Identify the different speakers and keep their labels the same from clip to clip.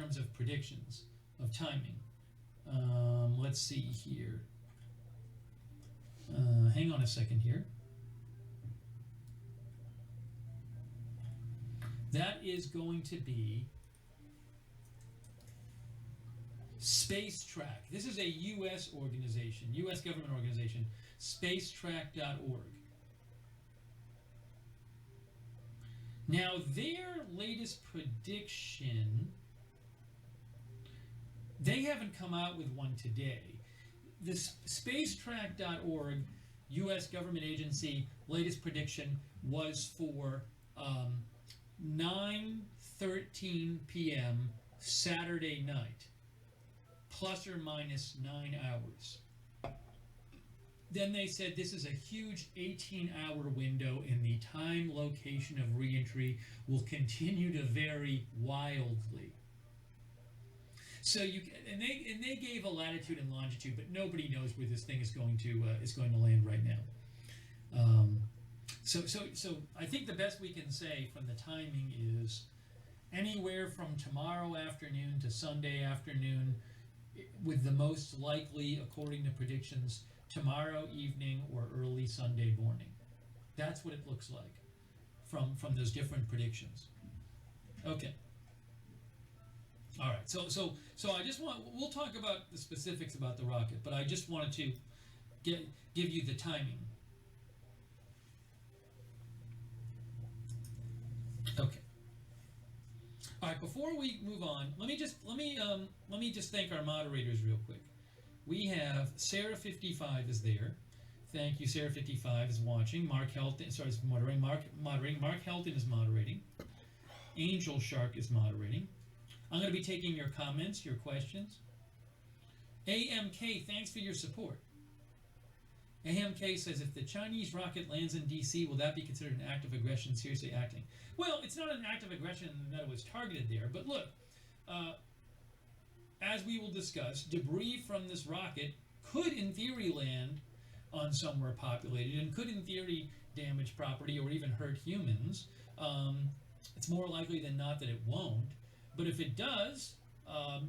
Speaker 1: terms of predictions of timing. Let's see here. Hang on a second here. That is going to be Spacetrack. This is a U.S. organization, U.S. government organization, spacetrack.org. Now, their latest prediction, they haven't come out with one today. This spacetrack.org, U.S. government agency, latest prediction was for 9:13 p.m. Saturday night, plus or minus 9 hours. Then they said this is a huge 18-hour window, and the time location of reentry will continue to vary wildly. So they gave a latitude and longitude, but nobody knows where this thing is going to land right now. So I think the best we can say from the timing is anywhere from tomorrow afternoon to Sunday afternoon, with the most likely, according to predictions, tomorrow evening or early Sunday morning. That's what it looks like from those different predictions. Okay. All right. So I just we'll talk about the specifics about the rocket, but I just wanted to give you the timing. Okay. All right. Before we move on, let me just thank our moderators real quick. We have Sarah55 is there. Thank you. Sarah55 is watching. Mark Helton, is moderating. Mark Helton is moderating. Angel Shark is moderating. I'm going to be taking your comments, your questions. AMK, thanks for your support. AMK says, if the Chinese rocket lands in D.C., will that be considered an act of aggression, seriously acting? Well, it's not an act of aggression that it was targeted there, but look, as we will discuss, debris from this rocket could, in theory, land on somewhere populated and could, in theory, damage property or even hurt humans. It's more likely than not that it won't. But if it does, how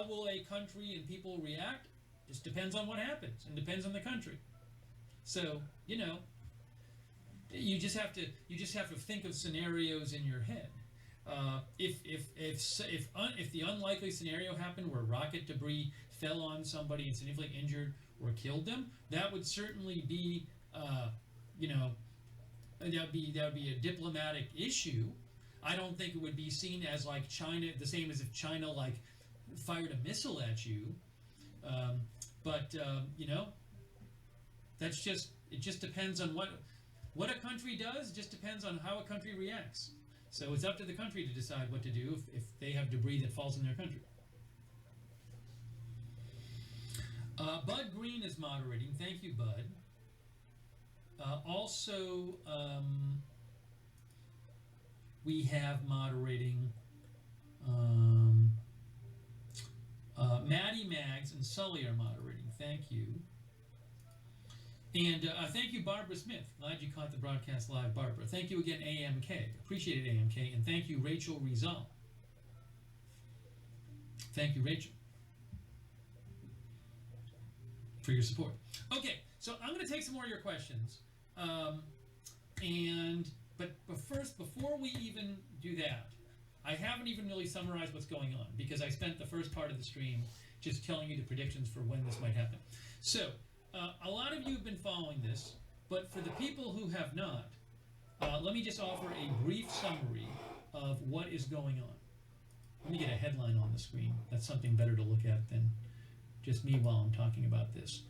Speaker 1: will a country and people react? Just depends on what happens and depends on the country. So, you just have to think of scenarios in your head. If the unlikely scenario happened where rocket debris fell on somebody and significantly injured or killed them, that would certainly be that would be a diplomatic issue. I don't think it would be seen as like China, the same as if China like fired a missile at you. But that's just, it just depends on what a country does. It just depends on how a country reacts. So it's up to the country to decide what to do if they have debris that falls in their country. Bud Green is moderating. Thank you, Bud. Also, we have moderating Maddie Maggs and Sully are moderating. Thank you. And thank you, Barbara Smith. Glad you caught the broadcast live, Barbara. Thank you again, AMK. Appreciate it, AMK. And thank you, Rachel Rizal. Thank you, Rachel, for your support. Okay, so I'm going to take some more of your questions. But first, before we even do that, I haven't even really summarized what's going on because I spent the first part of the stream just telling you the predictions for when this might happen. So, a lot of you have been following this, but for the people who have not, let me just offer a brief summary of what is going on. Let me get a headline on the screen. That's something better to look at than just me while I'm talking about this.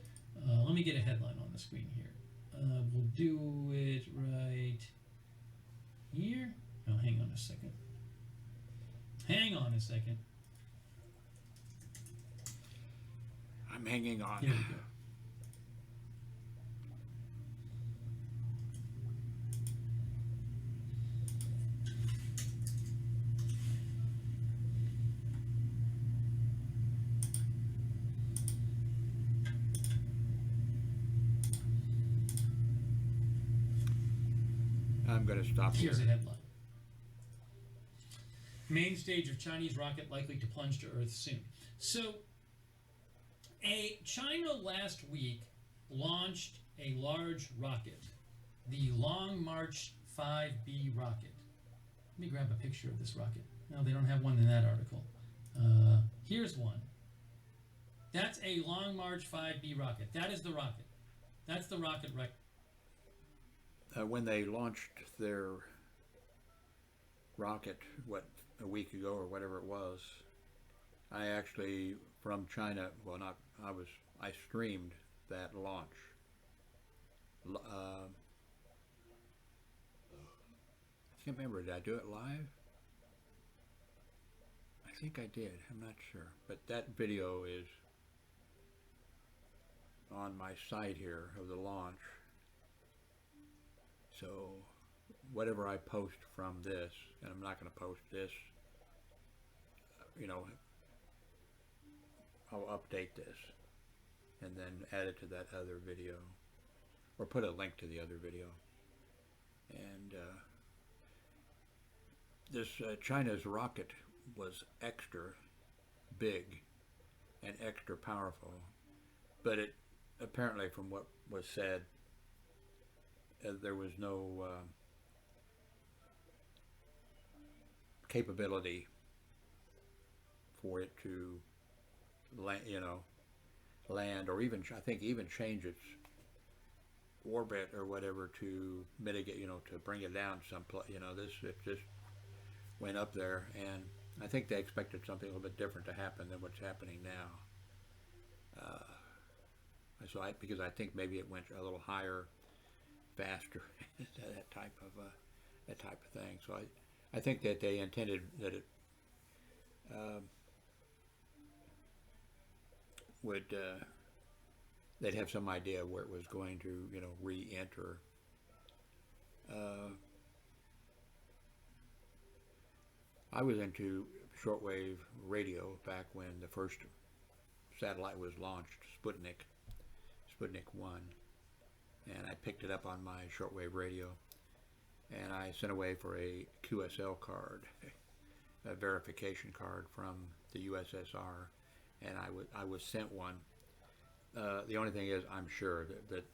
Speaker 1: Let me get a headline on the screen here. We'll do it right here. Oh, hang on a second. Hang on a second.
Speaker 2: I'm hanging on.
Speaker 1: Here we go.
Speaker 2: I'm going to stop here.
Speaker 1: Here's a headline. Main stage of Chinese rocket likely to plunge to Earth soon. So, China last week launched a large rocket, the Long March 5B rocket. Let me grab a picture of this rocket. No, they don't have one in that article. Here's one. That's a Long March 5B rocket. That is the rocket. That's the rocket
Speaker 2: When they launched their rocket, a week ago or whatever it was, I actually, from China, I streamed that launch. I can't remember, did I do it live? I think I did, I'm not sure. But that video is on my site here of the launch. So whatever I post from this, and I'm not going to post this, I'll update this and then add it to that other video, or put a link to the other video. And this China's rocket was extra big and extra powerful, but it apparently, from what was said, there was no capability for it to land, or even, I think, even change its orbit or whatever to mitigate, to bring it down someplace. It just went up there, and I think they expected something a little bit different to happen than what's happening now. Because I think maybe it went a little higher, faster, that type of thing. So I think that they intended that it they'd have some idea where it was going to, re-enter. I was into shortwave radio back when the first satellite was launched, Sputnik 1, and I picked it up on my shortwave radio, and I sent away for a QSL card, a verification card from the USSR, and I was sent one. The only thing is, I'm sure that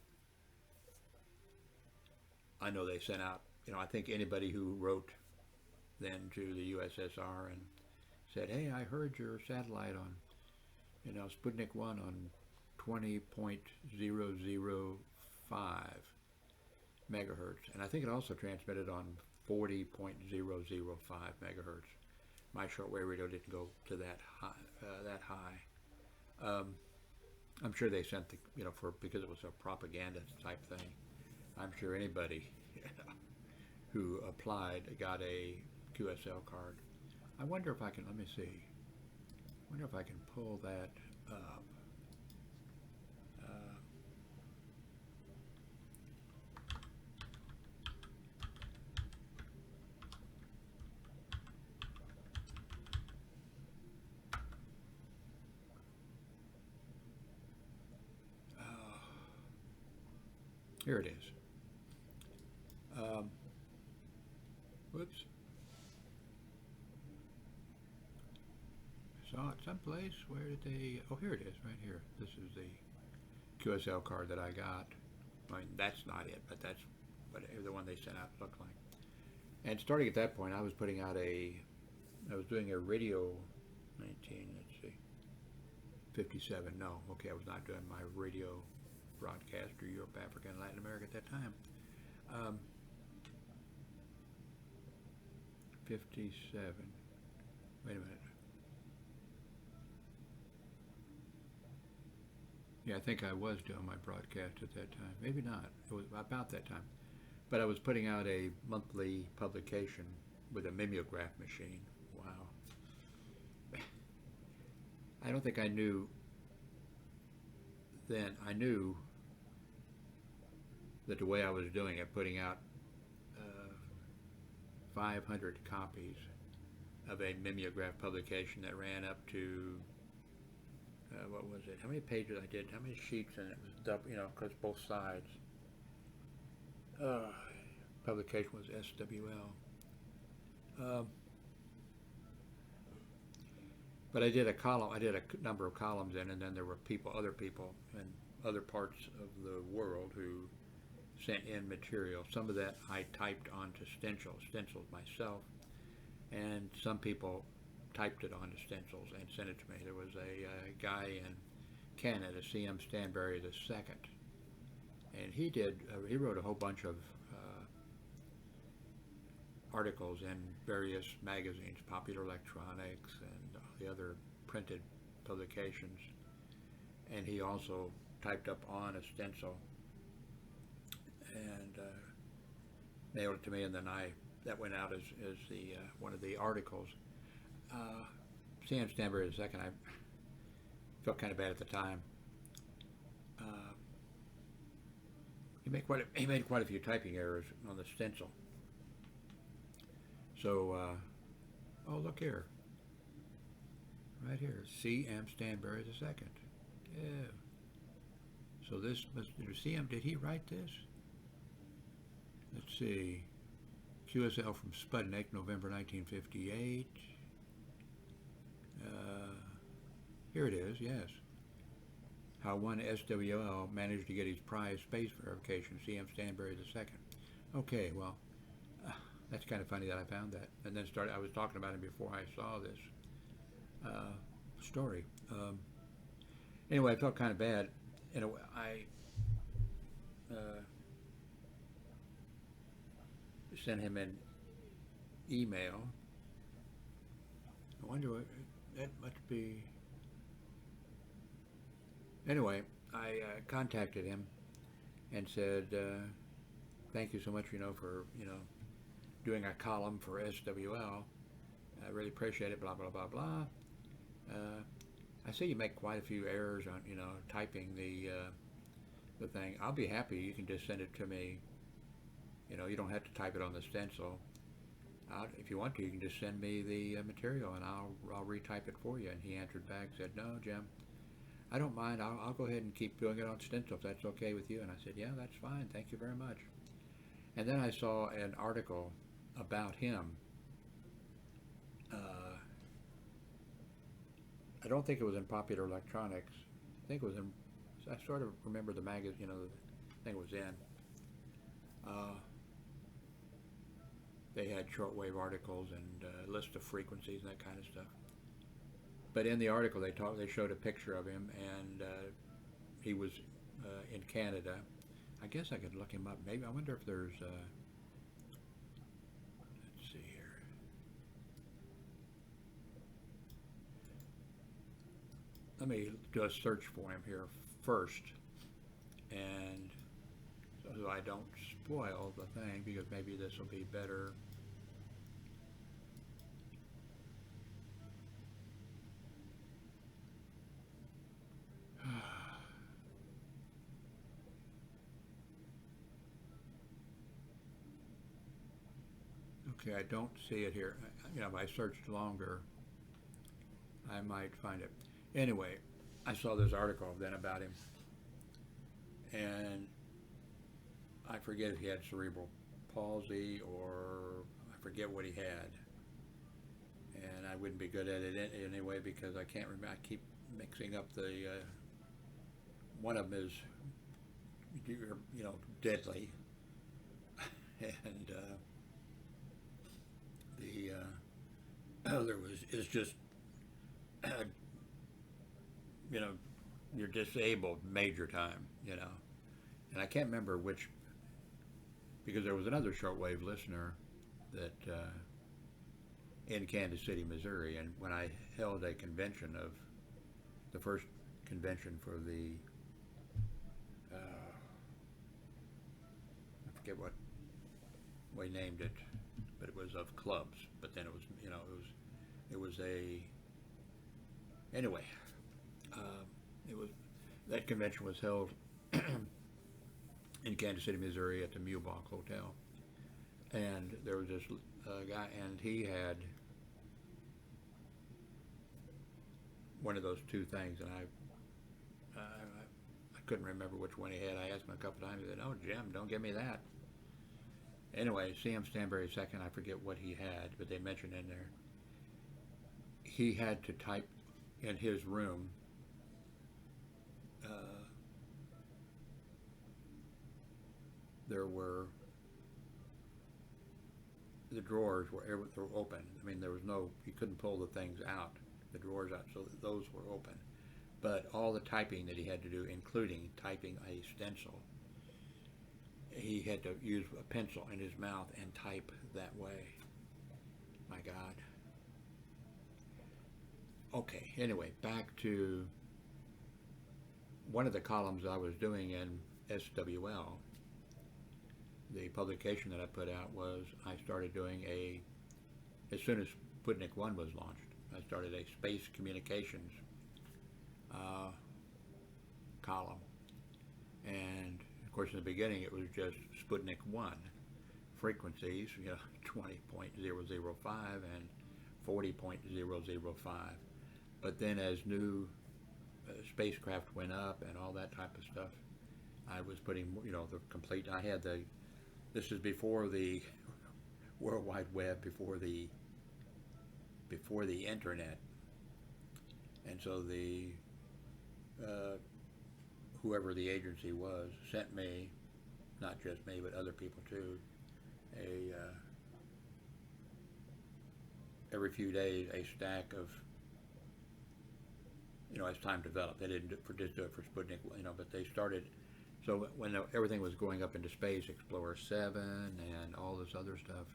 Speaker 2: I know they sent out, I think anybody who wrote then to the USSR and said, hey, I heard your satellite on, Sputnik 1 on 20.005 megahertz, and I think it also transmitted on 40.005 megahertz. My shortwave radio didn't go to that high. I'm sure they sent the, because it was a propaganda type thing. I'm sure anybody who applied got a QSL card. I wonder if I can, let me see. I wonder if I can pull that up. Here it is. Whoops. Saw it someplace. Where did they? Oh, here it is, right here. This is the QSL card that I got. I mean, that's not it, but that's what the one they sent out looked like. And starting at that point, I was putting out I was doing a radio 19, let's see, 57. No, okay, I was not doing my radio broadcast to Europe, Africa, and Latin America at that time. 57. Wait a minute. Yeah, I think I was doing my broadcast at that time. Maybe not. It was about that time. But I was putting out a monthly publication with a mimeograph machine. Wow. I don't think I knew then. I knew that the way I was doing it, putting out 500 copies of a mimeograph publication that ran up to what was it? How many pages I did? How many sheets? And it was double, because both sides. Publication was SWL. But I did a column. I did a number of columns in, and then there were other people in other parts of the world who sent in material. Some of that I typed onto stencils myself, and some people typed it onto stencils and sent it to me. There was a guy in Canada, C.M. Stanbury II, and he wrote a whole bunch of articles in various magazines, Popular Electronics and the other printed publications, and he also typed up on a stencil and mailed it to me, and then that went out as the one of the articles. C.M. Stanbury II, I felt kind of bad at the time. He made quite a few typing errors on the stencil. So, oh, look here. Right here, C.M. Stanbury II. Yeah. So this must, C.M., did he write this? Let's see. QSL from Sputnik, November 1958. Here it is, yes. How one SWL managed to get his prize space verification, C.M. Stanbury II. Okay, well, that's kind of funny that I found that. And then I was talking about him before I saw this story. Anyway, I felt kind of bad. In a way, I sent him an email. I wonder what that must be. Anyway, I contacted him and said, thank you so much, for, doing a column for SWL. I really appreciate it, blah, blah, blah, blah. I see you make quite a few errors on, typing the thing. I'll be happy. You can just send it to me. You don't have to type it on the stencil. If you want to, you can just send me the material, and I'll retype it for you. And he answered back, said, no, Jim, I don't mind. I'll go ahead and keep doing it on stencil if that's okay with you. And I said, yeah, that's fine. Thank you very much. And then I saw an article about him. I don't think it was in Popular Electronics. I think it was in, I sort of remember the magazine, the thing it was in. They had shortwave articles and a list of frequencies and that kind of stuff. But in the article they showed a picture of him, and he was in Canada. I guess I could look him up. Maybe I wonder if there's. Let's see here. Let me do a search for him here first, and so I don't spoil the thing, because maybe this will be better. Okay, I don't see it here. If I searched longer, I might find it. Anyway, I saw this article then about him, and I forget if he had cerebral palsy or I forget what he had. And I wouldn't be good at it anyway, because I can't remember. I keep mixing up the, one of them is, deadly. And the other is just, you're disabled major time, And I can't remember which, because there was another shortwave listener that in Kansas City, Missouri, and when I held a convention the first convention for the, I forget what we named it, but it was of clubs. But then it was, anyway, that convention was held in Kansas City, Missouri, at the Mulebach Hotel, and there was this guy, and he had one of those two things, and I couldn't remember which one he had. I asked him a couple times. He said, "Oh, Jim, don't give me that." Anyway, C.M. Stanbury II, I forget what he had, but they mentioned in there he had to type in his room, there were the drawers were open. I mean, there was no, you couldn't pull the things out, the drawers out, so those were open. But all the typing that he had to do, including typing a stencil, he had to use a pencil in his mouth and type that way. My God. Okay, anyway, back to one of the columns I was doing in SWL. The publication that I put out was, I started doing as soon as Sputnik 1 was launched, I started a space communications column. And of course in the beginning it was just Sputnik 1 frequencies, 20.005 and 40.005. But then as new spacecraft went up and all that type of stuff, I was putting, the complete, this is before the World Wide Web, before the internet. And so whoever the agency was sent me, not just me, but other people too, every few days a stack of, as time developed. They didn't just do it for Sputnik, but they started. So when everything was going up into space, Explorer 7 and all this other stuff,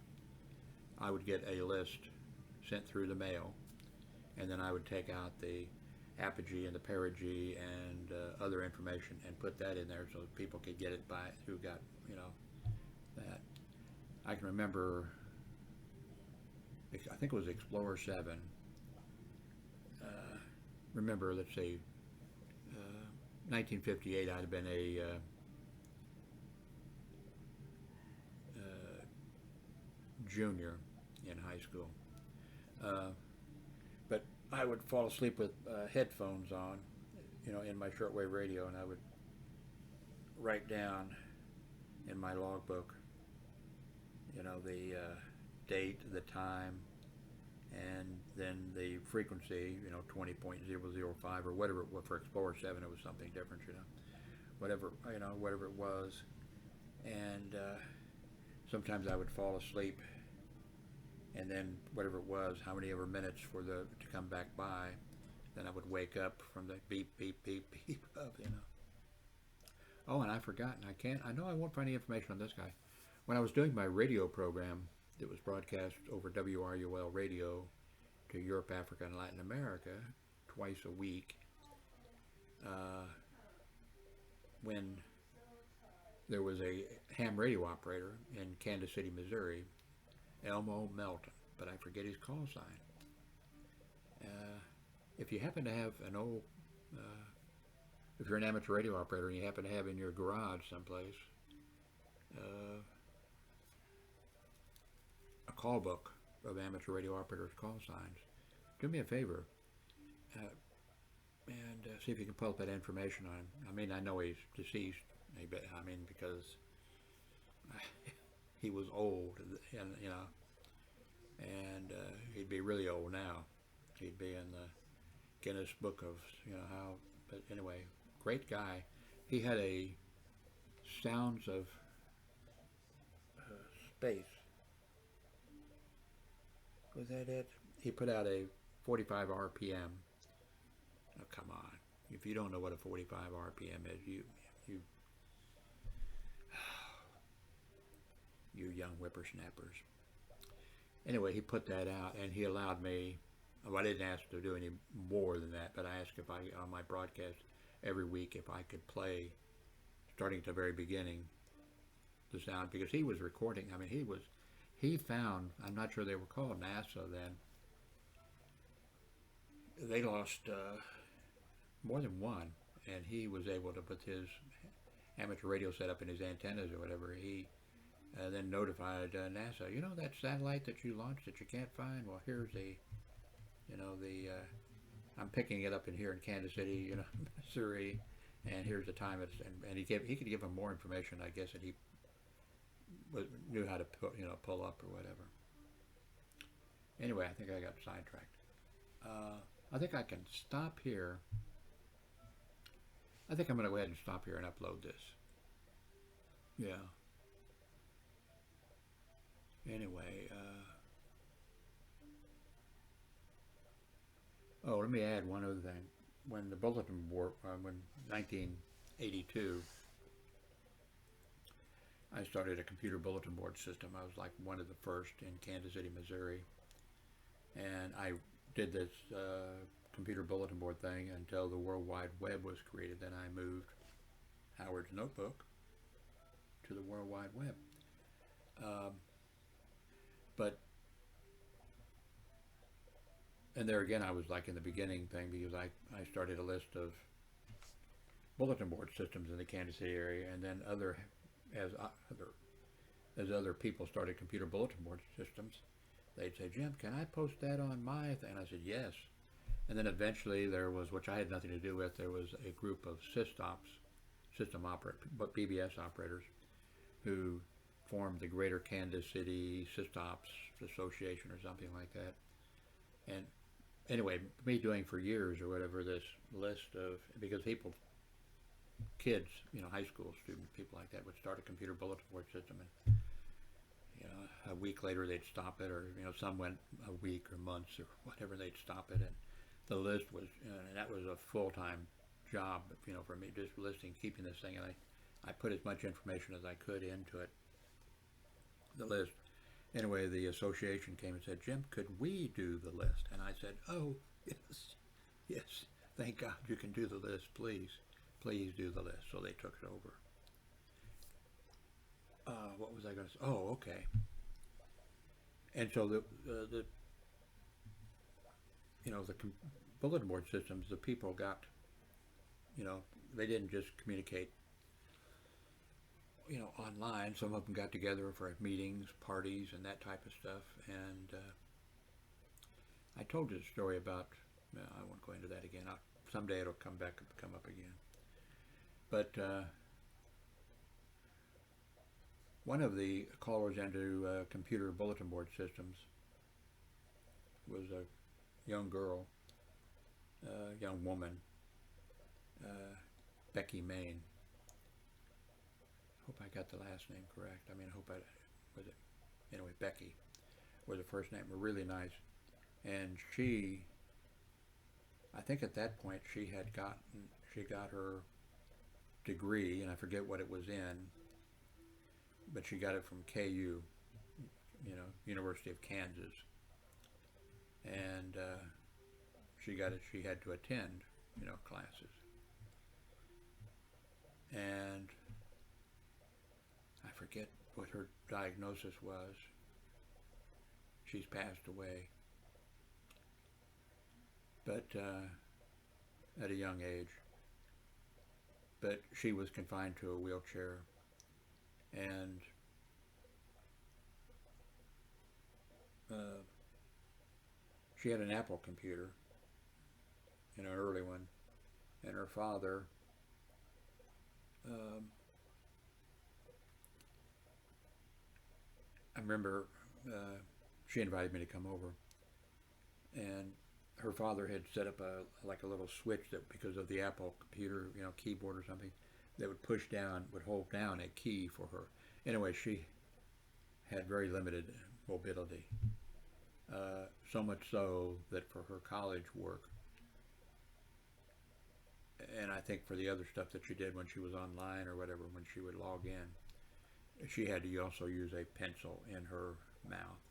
Speaker 2: I would get a list sent through the mail, and then I would take out the apogee and the perigee and other information and put that in there so that people could get it by who got, that. I can remember, I think it was Explorer 7. Remember, let's say, 1958, I'd have been a junior in high school. But I would fall asleep with headphones on, in my shortwave radio, and I would write down in my logbook, the date, the time, and then the frequency, 20.005 or whatever it was. For Explorer 7 it was something different, whatever it was. And sometimes I would fall asleep, and then whatever it was, how many ever minutes to come back by, then I would wake up from the beep, beep, beep, beep of, Oh, and I forgot, and I know I won't find any information on this guy. When I was doing my radio program, it was broadcast over WRUL radio to Europe, Africa, and Latin America twice a week. When there was a ham radio operator in Kansas City, Missouri, Elmo Melton, but I forget his call sign. If you happen to have an old, if you're an amateur radio operator and you happen to have in your garage someplace a call book of amateur radio operators' call signs, do me a favor and see if you can pull up that information on him. I mean, I know he's deceased, because he was old, and he'd be really old now. He'd be in the Guinness Book of, how, but anyway, great guy. He had a Sounds of Space. Was that it? He put out a 45 RPM. Oh, come on. If you don't know what a 45 RPM is, you young whippersnappers. Anyway, he put that out, and he allowed me, I didn't ask to do any more than that, but I asked if on my broadcast every week, if I could play, starting at the very beginning, the sound, because he was recording. He found, I'm not sure they were called NASA then, they lost more than one, and he was able to put his amateur radio setup in his antennas or whatever. He then notified NASA, that satellite that you launched that you can't find, well, here's I'm picking it up here in Kansas City, Missouri, and here's the time it's, and he could give him more information, I guess, that he knew how to pull up or whatever. Anyway, I think I got sidetracked. I think I can stop here. I think I'm going to go ahead and stop here and upload this. Yeah. Anyway, oh, let me add one other thing. When the bulletin board, when 1982, I started a computer bulletin board system. I was like one of the first in Kansas City, Missouri. And I did this computer bulletin board thing until the World Wide Web was created. Then I moved Howard's notebook to the World Wide Web. But and there again, I was like in the beginning thing because I started a list of bulletin board systems in the Kansas City area, and then as other people started computer bulletin board systems, they'd say, "Jim, can I post that on my thing?" And I said, "Yes." And then eventually there was, which I had nothing to do with, there was a group of but BBS operators who formed the Greater Kansas City Systops Association or something like that. And anyway, me doing for years or whatever this list of, because people, kids, high school student people like that would start a computer bulletin board system, and a week later they'd stop it, or some went a week or months or whatever, they'd stop it, and the list was, and that was a full-time job, for me, just listing, keeping this thing, and I put as much information as I could into it, the list. Anyway, the association came and said, "Jim, could we do the list?" And I said, "Oh, yes, thank God you can do the list, please do the list." So they took it over. What was I going to say? Oh, okay. And so the bulletin board systems, the people got, they didn't just communicate, online. Some of them got together for meetings, parties, and that type of stuff. And I told you the story about, I won't go into that again. Someday it'll come up again. But one of the callers into computer bulletin board systems was a young girl, young woman, Becky Main. Hope I got the last name correct. I hope was it. Anyway, Becky was the first name. Really nice. And she, I think at that point she got her degree, and I forget what it was in, but she got it from KU, University of Kansas. And she had to attend, classes. And I forget what her diagnosis was. She's passed away. But at a young age. But she was confined to a wheelchair. And she had an Apple computer, an early one, and her father I remember she invited me to come over, and her father had set up a little switch that, because of the Apple computer, keyboard or something, that would hold down a key for her. Anyway, she had very limited mobility, so much so that for her college work, and I think for the other stuff that she did when she was online or whatever, when she would log in, she had to also use a pencil in her mouth.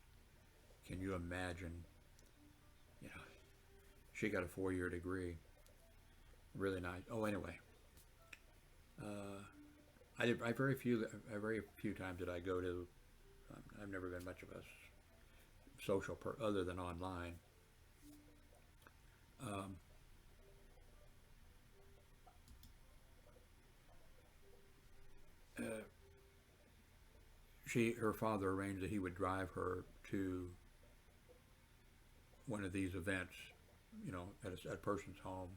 Speaker 2: Can you imagine? She got a 4-year degree. Really nice. Oh, anyway, I very few times did I go to. I've never been much of a social other than online. Her father arranged that he would drive her to one of these events, at a person's home,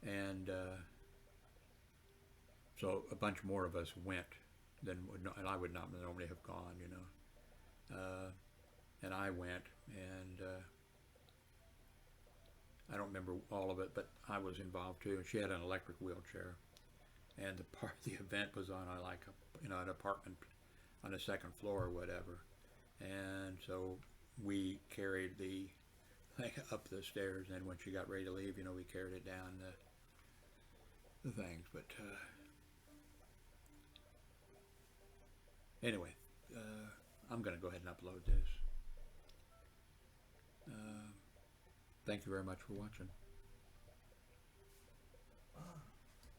Speaker 2: and so a bunch more of us went and I would not normally have gone, and I went, and don't remember all of it, but I was involved too. And she had an electric wheelchair, and the part of the event was on like an apartment on the second floor or whatever, and so we carried the thing up the stairs, and when she got ready to leave, we carried it down the things. But anyway, I'm going to go ahead and upload this. Thank you very much for watching.